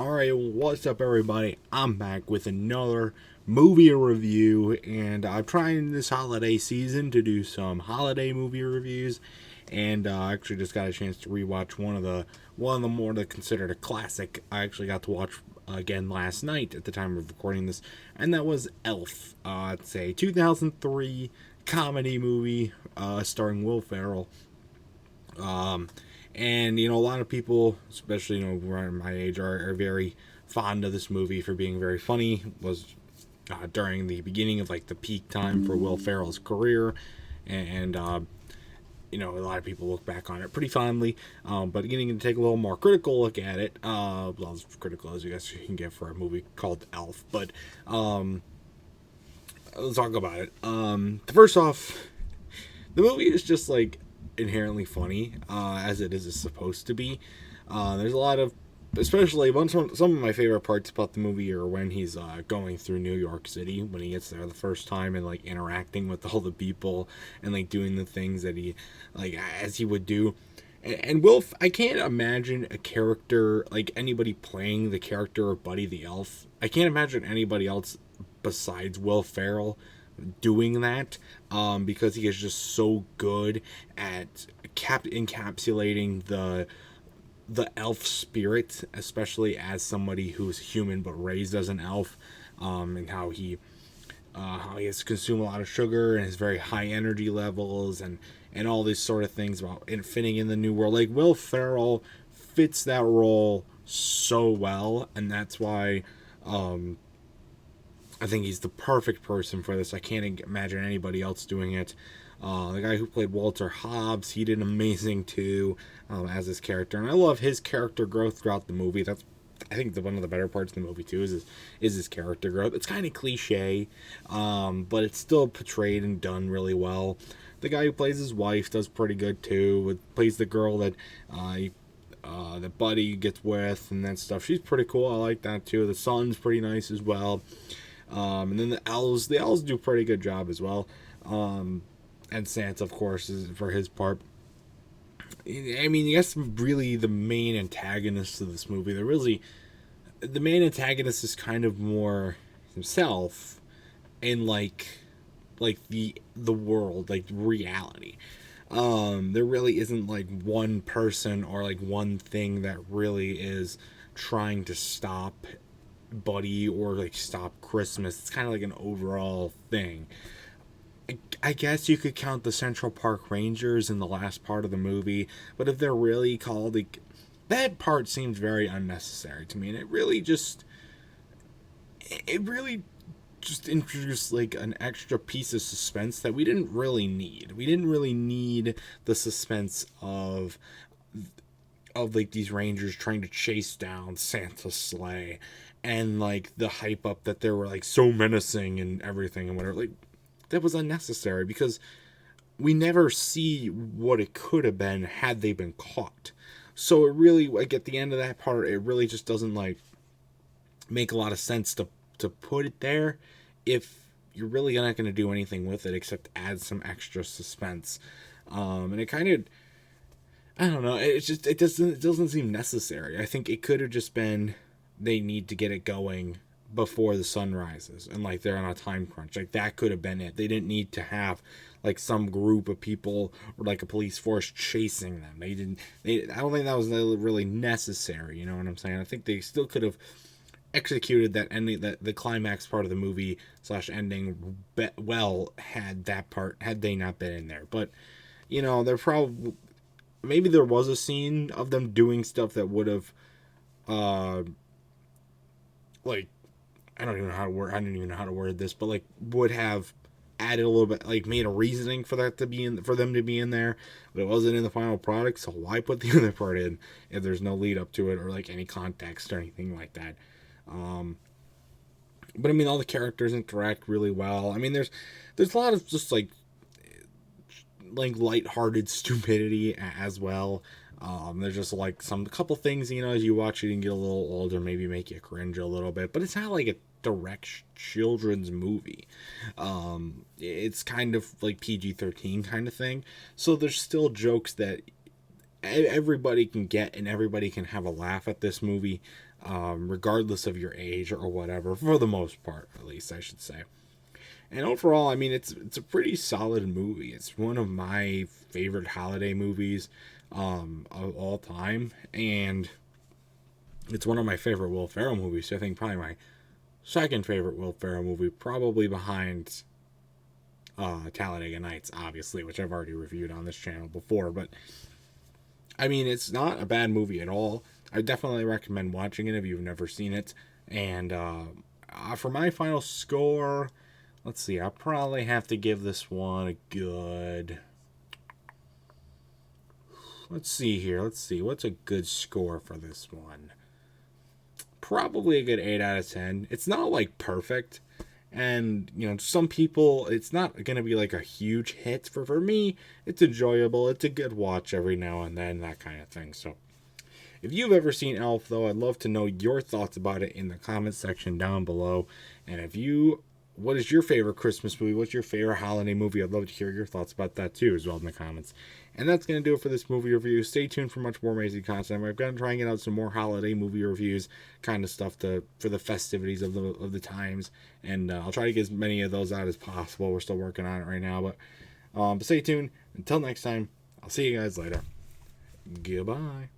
Alright, what's up, everybody? I'm back with another movie review, and I'm trying this holiday season to do some holiday movie reviews. And I actually just got a chance to rewatch one of the more that considered a classic. I actually got to watch again last night at the time of recording this, and that was Elf. It's a 2003 comedy movie starring Will Ferrell. Um, and a lot of people, especially around my age, are very fond of this movie for being very funny. Was during the beginning of like the peak time for Will Ferrell's career, and a lot of people look back on it pretty fondly. But getting to take a little more critical look at it, well, as critical as I guess you can get for a movie called Elf. But let's talk about it. First off, the movie is just like inherently funny, as it is supposed to be. There's a lot of, especially some of my favorite parts about the movie are when he's going through New York City, when he gets there the first time and like interacting with all the people and like doing the things that he like as he would do. And I can't imagine a character like anybody playing the character of Buddy the Elf. I can't imagine anybody else besides Will Ferrell doing that, because he is just so good at encapsulating the elf spirit, especially as somebody who's human but raised as an elf, and how he has to consume a lot of sugar and has very high energy levels and all these sort of things about fitting in the new world. Like Will Ferrell fits that role so well, and that's why I think he's the perfect person for this. I can't imagine anybody else doing it. The guy who played Walter Hobbs, he did amazing too, as his character, and I love his character growth throughout the movie. That's, I think, one of the better parts of the movie too is his character growth. It's kind of cliche, but it's still portrayed and done really well. The guy who plays his wife does pretty good too. Plays the girl that that Buddy gets with and that stuff. She's pretty cool. I like that too. The son's pretty nice as well. And then the elves do a pretty good job as well. And Santa, of course, is for his part. I mean, yes, really the main antagonist of this movie. The main antagonist is kind of more himself, and like the world, like reality. There really isn't like one person or like one thing that really is trying to stop Buddy or like stop Christmas. It's kind of like an overall thing. I guess you could count the Central Park Rangers in the last part of the movie, but if they're really called, like, that part seems very unnecessary to me, and it really just introduced like an extra piece of suspense that we didn't really need. We didn't really need the suspense of like these rangers trying to chase down Santa's sleigh, and like the hype up that they were like so menacing and everything and whatever. Like, that was unnecessary because we never see what it could have been had they been caught. So it really, like, at the end of that part, it really just doesn't like make a lot of sense to put it there if you're really not going to do anything with it except add some extra suspense. And it kind of, I don't know, it doesn't seem necessary. I think it could have just been they need to get it going before the sun rises and like they're on a time crunch. Like, that could have been it. They didn't need to have like some group of people or like a police force chasing them. I don't think that was really necessary, you know what I'm saying? I think they still could have executed that ending, that the climax part of the movie / ending well had they not been in there. But they're probably, maybe there was a scene of them doing stuff that would have like, I don't even know how to word this, but like would have added a little bit, like made a reasoning for that to be in, for them to be in there, but it wasn't in the final product. So why put the other part in if there's no lead up to it or like any context or anything like that? But I mean, all the characters interact really well. I mean, there's a lot of just like lighthearted stupidity as well. There's just like a couple things, as you watch it and get a little older, maybe make you cringe a little bit, but it's not like a direct children's movie. It's kind of like PG-13 kind of thing. So there's still jokes that everybody can get and everybody can have a laugh at this movie. regardless of your age or whatever, for the most part, at least I should say. And overall, I mean, it's a pretty solid movie. It's one of my favorite holiday movies of all time, and it's one of my favorite Will Ferrell movies. So I think probably my second favorite Will Ferrell movie, probably behind Talladega Nights, obviously, which I've already reviewed on this channel before. But I mean, it's not a bad movie at all. I definitely recommend watching it if you've never seen it. And for my final score, let's see, I'll probably have to give this one a good. Let's see here. Let's see. What's a good score for this one? Probably a good 8 out of 10. It's not like perfect. And, you know, some people, it's not going to be like a huge hit. For me, it's enjoyable. It's a good watch every now and then, that kind of thing. So, if you've ever seen Elf, though, I'd love to know your thoughts about it in the comments section down below. And what is your favorite Christmas movie? What's your favorite holiday movie? I'd love to hear your thoughts about that too, as well, in the comments. And that's going to do it for this movie review. Stay tuned for much more amazing content. I'm going to try and get out some more holiday movie reviews, kind of stuff for the festivities of the times. And I'll try to get as many of those out as possible. We're still working on it right now. But stay tuned. Until next time, I'll see you guys later. Goodbye.